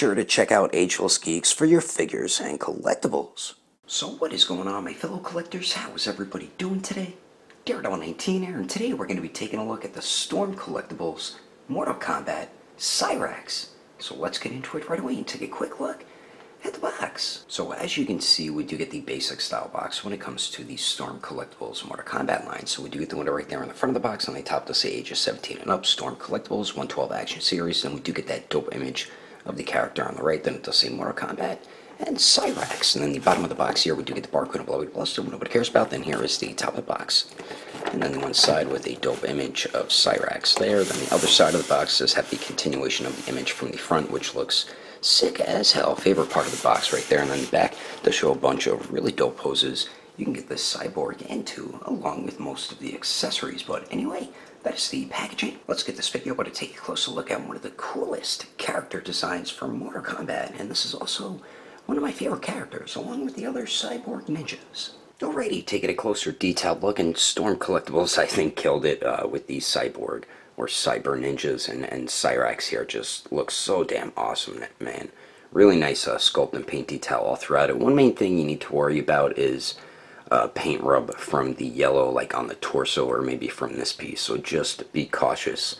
sure to check out Agelessgeeks for your figures and collectibles. So what is going on, my fellow collectors? How is everybody doing today? Daredevil19 here, and today we're going to be taking a look at the Storm Collectibles Mortal Kombat CYRAX. So let's get into it right away and take a quick look at the box. So as you can see, we do get the basic style box when it comes to the Storm Collectibles Mortal Kombat line. So we do get the window right there on the front of the box. On the top to say ages 17 and up, Storm Collectibles 112 Action Series. Then we do get that dope image of the character on the right. Then it does say Mortal Kombat and CYRAX. And then the bottom of the box here, we do get the barcode of Bloody Bluster, what nobody cares about. Then here is the top of the box. And then the one side with a dope image of CYRAX there. Then the other side of the box does have the continuation of the image from the front, which looks sick as hell. Favorite part of the box right there. And then the back does show a bunch of really dope poses you can get this cyborg into, along with most of the accessories. But anyway, that is the packaging. Let's get this video to take a closer look at one of the coolest character designs for Mortal Kombat. And this is also one of my favorite characters, along with the other cyborg ninjas. Alrighty, taking a closer detailed look, and Storm Collectibles, I think, killed it with the cyborg or cyber ninjas, and CYRAX here just looks so damn awesome, man. Really nice sculpt and paint detail all throughout it. One main thing you need to worry about is paint rub from the yellow, like on the torso, or maybe from this piece. So just be cautious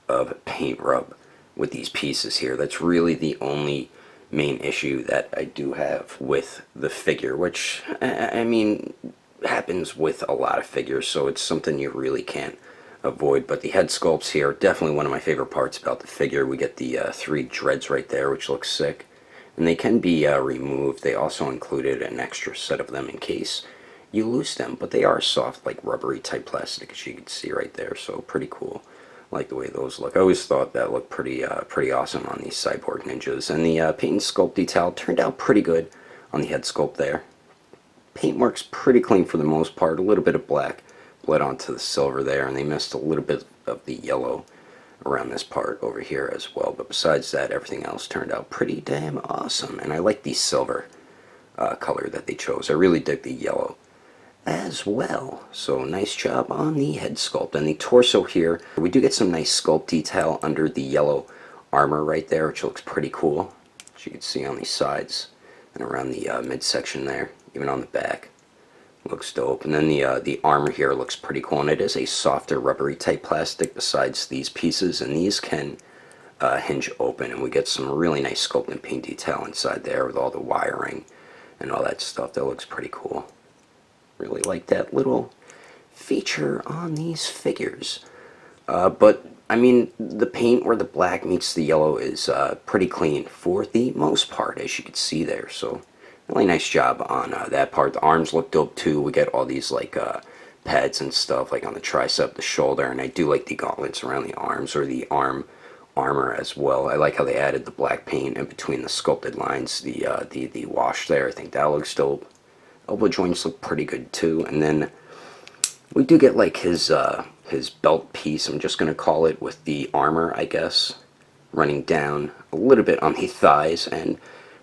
of paint rub with these pieces here. That's really the only main issue that I do have with the figure, which, I mean, happens with a lot of figures, so it's something you really can't avoid. But the head sculpts here, definitely one of my favorite parts about the figure. We get the 3 dreads right there, which looks sick, and they can be removed. They also included an extra set of them in case you lose them, but they are soft, like rubbery type plastic, as you can see right there, so pretty cool. Like the way those look. I always thought that looked pretty awesome on these cyborg ninjas. And the paint and sculpt detail turned out pretty good on the head sculpt there. Paint works pretty clean for the most part. A little bit of black bled onto the silver there, and they missed a little bit of the yellow around this part over here as well. But besides that, everything else turned out pretty damn awesome. And I like the silver color that they chose. I really dig the yellow as well. So nice job on the head sculpt. And the torso here, we do get some nice sculpt detail under the yellow armor right there, which looks pretty cool, as you can see on these sides and around the midsection there, even on the back. Looks dope. And then the armor here looks pretty cool, and it is a softer rubbery type plastic besides these pieces, and these can hinge open, and we get some really nice sculpt and paint detail inside there with all the wiring and all that stuff. That looks pretty cool. Really like that little feature on these figures. But, I mean, the paint where the black meets the yellow is pretty clean for the most part, as you can see there. So, really nice job on that part. The arms look dope, too. We get all these, like, pads and stuff, like on the tricep, the shoulder, and I do like the gauntlets around the arms, or the armor as well. I like how they added the black paint in between the sculpted lines, the wash there. I think that looks dope. Elbow joints look pretty good too. And then we do get like his belt piece, I'm just going to call it, with the armor, I guess, running down a little bit on the thighs and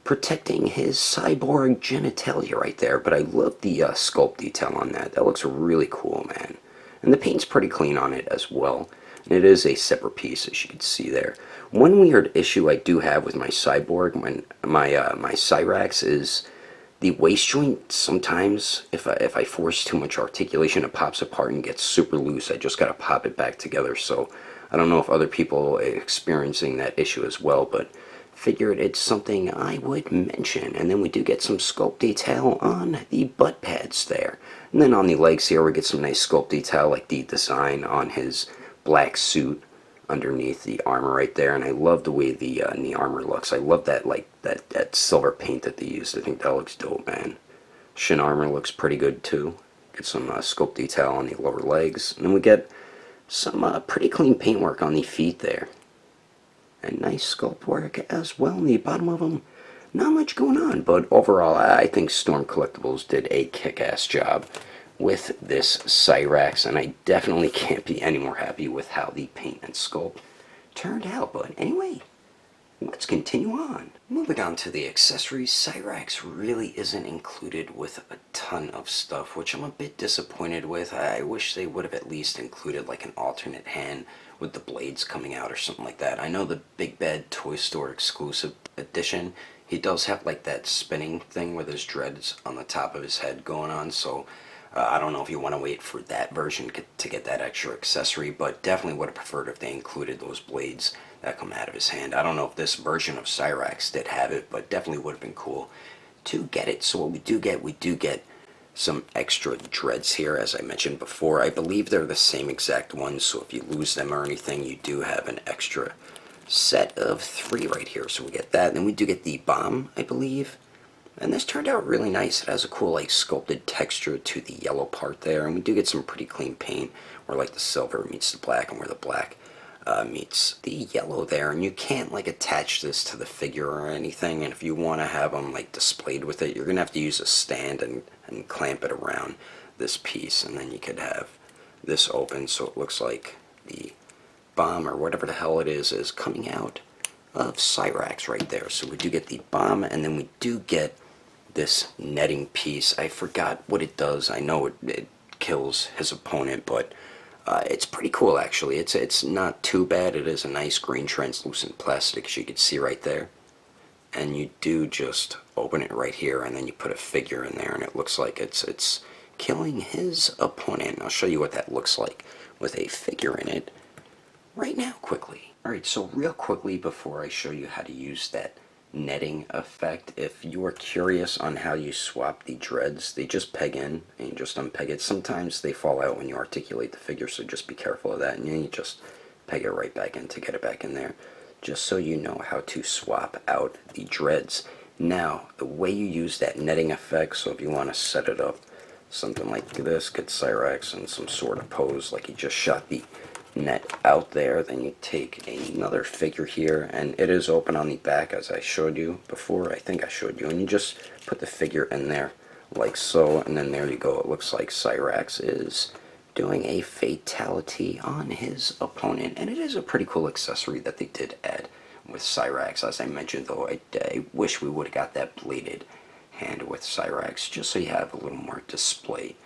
protecting his cyborg genitalia right there. But I love the sculpt detail on that. That looks really cool, man. And the paint's pretty clean on it as well. And it is a separate piece, as you can see there. One weird issue I do have with my cyborg, when my CYRAX, is the waist joint. Sometimes, if I force too much articulation, it pops apart and gets super loose. I just gotta pop it back together. So I don't know if other people are experiencing that issue as well, but figured it's something I would mention. And then we do get some sculpt detail on the butt pads there. And then on the legs here, we get some nice sculpt detail, like the design on his black suit underneath the armor right there. And I love the way the armor looks. I love that, like that silver paint that they used. I think that looks dope, man. Shin armor looks pretty good too. Get some sculpt detail on the lower legs, and then we get some pretty clean paintwork on the feet there, and nice sculpt work as well in the bottom of them. Not much going on, but overall I think Storm Collectibles did a kick-ass job with this CYRAX, and I definitely can't be any more happy with how the paint and sculpt turned out. But anyway, let's continue on. Moving on to the accessories, CYRAX really isn't included with a ton of stuff, which I'm a bit disappointed with. I wish they would have at least included like an alternate hand with the blades coming out or something like that. I know the Big Bad Toy Store exclusive edition, he does have like that spinning thing with his dreads on the top of his head going on, so I don't know if you want to wait for that version to get that extra accessory, but definitely would have preferred if they included those blades that come out of his hand. I don't know if this version of CYRAX did have it, but definitely would have been cool to get it. So what we do get some extra dreads here, as I mentioned before. I believe they're the same exact ones, so if you lose them or anything, you do have an extra set of 3 right here. So we get that, and then we do get the bomb, I believe. And this turned out really nice. It has a cool like sculpted texture to the yellow part there, and we do get some pretty clean paint where like the silver meets the black and where the black meets the yellow there. And you can't like attach this to the figure or anything, and if you want to have them like displayed with it, you're gonna have to use a stand and clamp it around this piece, and then you could have this open so it looks like the bomb or whatever the hell it is coming out of CYRAX right there. So we do get the bomb, and then we do get this netting piece. I forgot what it does. I know it kills his opponent, but it's pretty cool actually. It's not too bad. It is a nice green translucent plastic, as you can see right there. And you do just open it right here, and then you put a figure in there, and it looks like it's killing his opponent. I'll show you what that looks like with a figure in it right now quickly. Alright, so real quickly before I show you how to use that netting effect, if you are curious on how you swap the dreads, they just peg in and you just unpeg it. Sometimes they fall out when you articulate the figure, so just be careful of that, and then you just peg it right back in to get it back in there, just so you know how to swap out the dreads. Now, the way you use that netting effect, so if you want to set it up something like this, get CYRAX in some sort of pose like he just shot the net out there, then you take another figure here, and it is open on the back as I showed you before. I think I showed you, and you just put the figure in there like so, and then there you go. It looks like CYRAX is doing a fatality on his opponent, and it is a pretty cool accessory that they did add with CYRAX. As I mentioned though, I wish we would have got that bladed hand with CYRAX, just so you have a little more display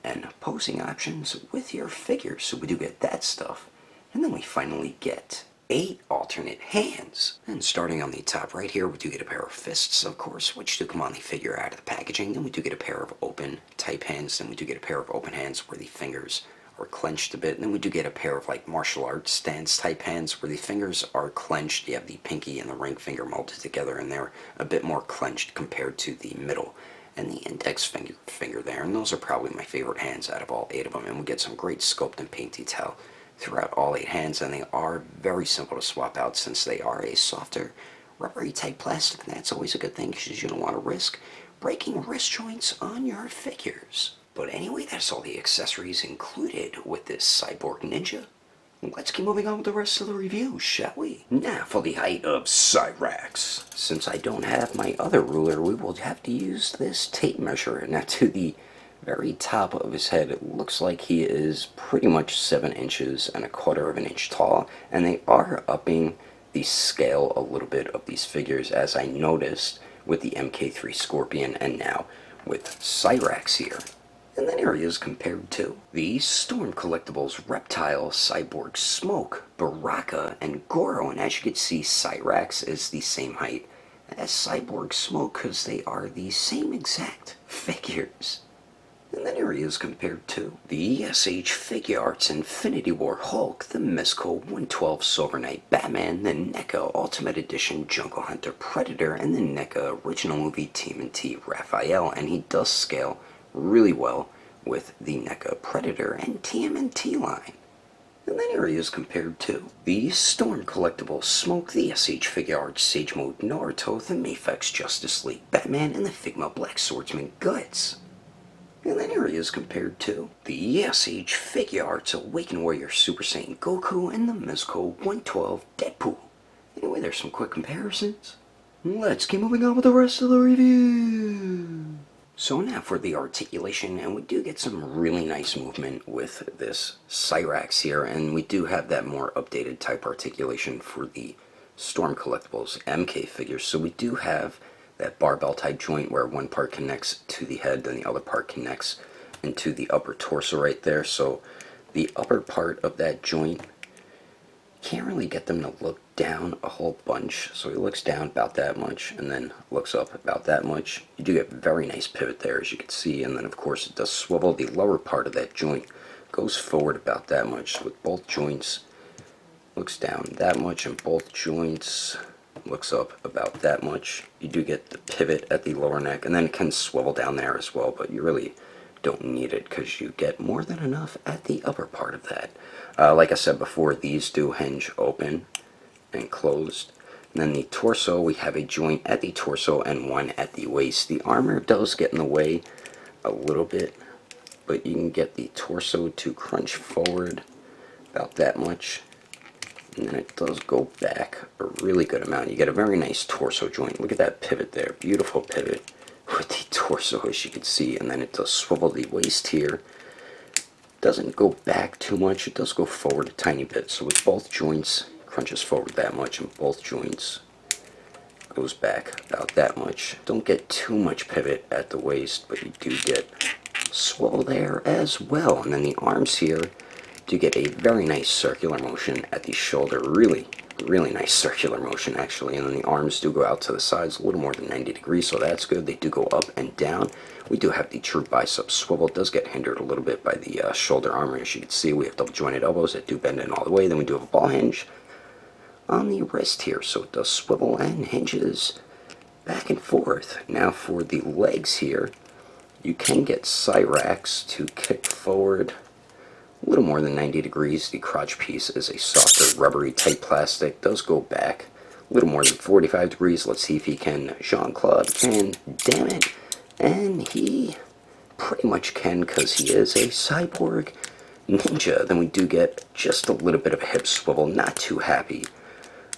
and posing options with your figures. So we do get that stuff, and then we finally get 8 alternate hands. And starting on the top right here, we do get a pair of fists, of course, which do come on the figure out of the packaging. Then we do get a pair of open type hands. Then we do get a pair of open hands where the fingers are clenched a bit. And then we do get a pair of like martial arts stance type hands where the fingers are clenched. You have the pinky and the ring finger molded together, and they're a bit more clenched compared to the middle and the index finger there, and those are probably my favorite hands out of all 8 of them. And we get some great sculpt and paint detail throughout all 8 hands, and they are very simple to swap out since they are a softer rubbery type plastic, and that's always a good thing because you don't want to risk breaking wrist joints on your figures. But anyway, that's all the accessories included with this Cyborg Ninja. Let's keep moving on with the rest of the review, shall we? Now for the height of CYRAX. Since I don't have my other ruler, we will have to use this tape measure. Now to the very top of his head, it looks like he is pretty much 7 inches and a quarter of an inch tall, and they are upping the scale a little bit of these figures, as I noticed with the MK3 Scorpion and now with CYRAX here. And then here he is compared to the Storm Collectibles Reptile, Cyborg Smoke, Baraka, and Goro. And as you can see, CYRAX is the same height as Cyborg Smoke because they are the same exact figures. And then here he is compared to the SH Figuarts Infinity War Hulk, the Mezco 112 Silver Knight Batman, the NECA Ultimate Edition Jungle Hunter Predator, and the NECA Original Movie TMNT Raphael. And he does scale really well with the NECA Predator and TMNT line. And then here he is compared to the Storm Collectibles Smoke, the SH Figuarts Sage Mode Naruto, the Mafex Justice League Batman, and the Figma Black Swordsman Guts. And then here he is compared to the SH Figuarts Awakened Warrior Super Saiyan Goku and the Mezco 112 Deadpool. Anyway, there's some quick comparisons. Let's keep moving on with the rest of the review. So now for the articulation, and we do get some really nice movement with this CYRAX here, and we do have that more updated type articulation for the Storm Collectibles MK figures. So we do have that barbell type joint where one part connects to the head, then the other part connects into the upper torso right there. So the upper part of that joint, can't really get them to look down a whole bunch. So he looks down about that much and then looks up about that much. You do get very nice pivot there, as you can see, and then of course it does swivel. The lower part of that joint goes forward about that much. So with both joints, looks down that much, and both joints looks up about that much. You do get the pivot at the lower neck, and then it can swivel down there as well, but you really don't need it because you get more than enough at the upper part of that. Like I said before, these do hinge open and closed. And then the torso, we have a joint at the torso and one at the waist. The armor does get in the way a little bit, but you can get the torso to crunch forward about that much, and then it does go back a really good amount. You get a very nice torso joint. Look at that pivot there, beautiful pivot with the torso, as you can see, and then it does swivel the waist here. Doesn't go back too much, it does go forward a tiny bit. So with both joints, crunches forward that much, and both joints goes back about that much. Don't get too much pivot at the waist, but you do get swivel there as well. And then the arms here do get a very nice circular motion at the shoulder, really nice circular motion actually, and then the arms do go out to the sides a little more than 90 degrees, so that's good. They do go up and down. We do have the true bicep swivel. It does get hindered a little bit by the shoulder armor, as you can see. We have double jointed elbows that do bend in all the way. Then we do have a ball hinge on the wrist here, so it does swivel and hinges back and forth. Now for the legs here, you can get CYRAX to kick forward a little more than 90 degrees. The crotch piece is a softer, rubbery type plastic. Does go back a little more than 45 degrees. Let's see if he can. Jean-Claude can. Damn it. And he pretty much can, because he is a cyborg ninja. Then we do get just a little bit of a hip swivel. Not too happy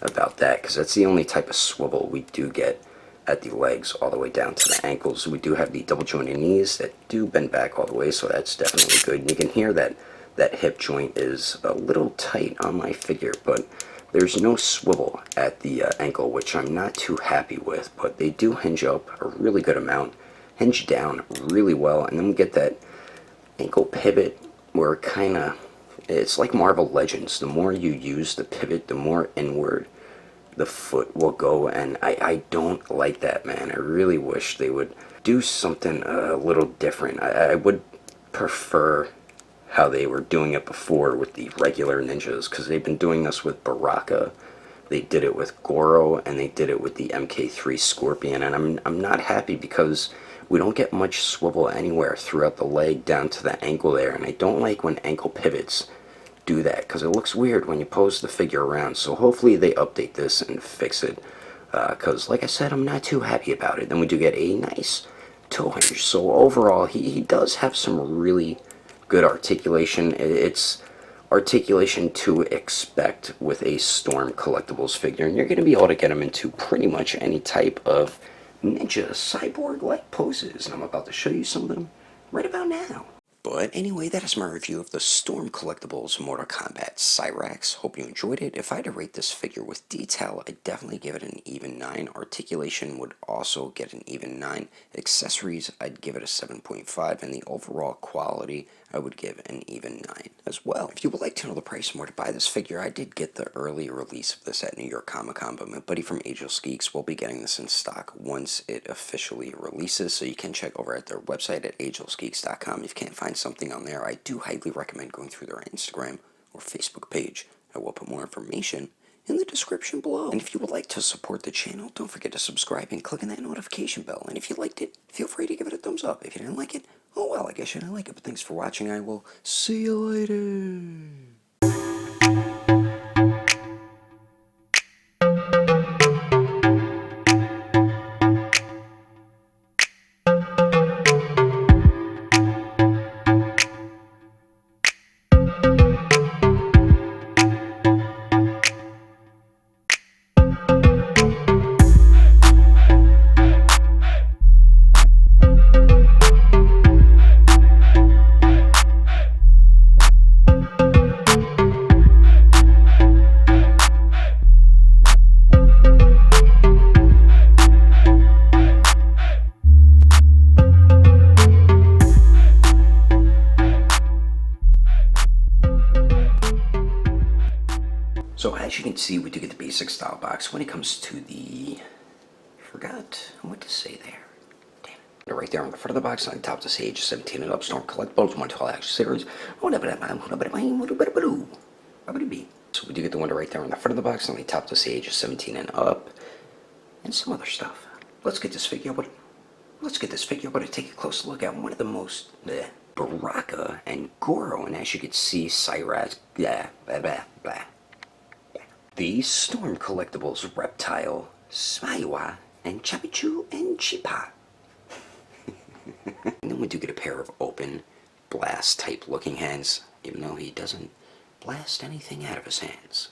about that, because that's the only type of swivel we do get at the legs all the way down to the ankles. We do have the double jointed knees that do bend back all the way, so that's definitely good. And you can hear that that hip joint is a little tight on my figure, but there's no swivel at the ankle, which I'm not too happy with, but they do hinge up a really good amount, hinge down really well, and then we get that ankle pivot where it's like Marvel Legends. The more you use the pivot, the more inward the foot will go, and I don't like that, man. I really wish they would do something a little different. I would prefer how they were doing it before with the regular ninjas, because they've been doing this with Baraka, they did it with Goro, and they did it with the MK3 Scorpion, and I'm not happy because we don't get much swivel anywhere throughout the leg down to the ankle there, and I don't like when ankle pivots do that, because it looks weird when you pose the figure around. So hopefully they update this and fix it, because like I said, I'm not too happy about it. Then we do get a nice toe hinge. So overall, he does have some really good articulation. It's articulation to expect with a Storm Collectibles figure, and you're going to be able to get him into pretty much any type of ninja cyborg-like poses, and I'm about to show you some of them right about now. But anyway, that is my review of the Storm Collectibles Mortal Kombat CYRAX. Hope you enjoyed it. If I had to rate this figure with detail, I'd definitely give it an even 9. Articulation would also get an even 9. Accessories, I'd give it a 7.5. And the overall quality, I would give an even 9 as well. If you would like to know the price more to buy this figure, I did get the early release of this at New York Comic Con, but my buddy from Agelessgeeks will be getting this in stock once it officially releases, so you can check over at their website at Agelessgeeks.com. If you can't find something on there, I do highly recommend going through their Instagram or Facebook page. I will put more information in the description below. And if you would like to support the channel, don't forget to subscribe and click on that notification bell. And if you liked it, feel free to give it a thumbs up. If you didn't like it, oh well, I guess you didn't like it. But thanks for watching. I will see you later. So as you can see, we do get the basic style box. When it comes to the... forgot what to say there. Damn it. Right there on the front of the box, on the top to say age 17 and up, Storm Collectibles, 112 Action Series. So we do get the window right there on the front of the box, on the top to say age 17 and up, and some other stuff. Let's get this figure. Let's take a closer look at one of the most Baraka and Goro, and as you can see, CYRAX, the Storm Collectibles Reptile, Smaiwa, and Chapichu and Chipa. And then we do get a pair of open blast type looking hands, even though he doesn't blast anything out of his hands.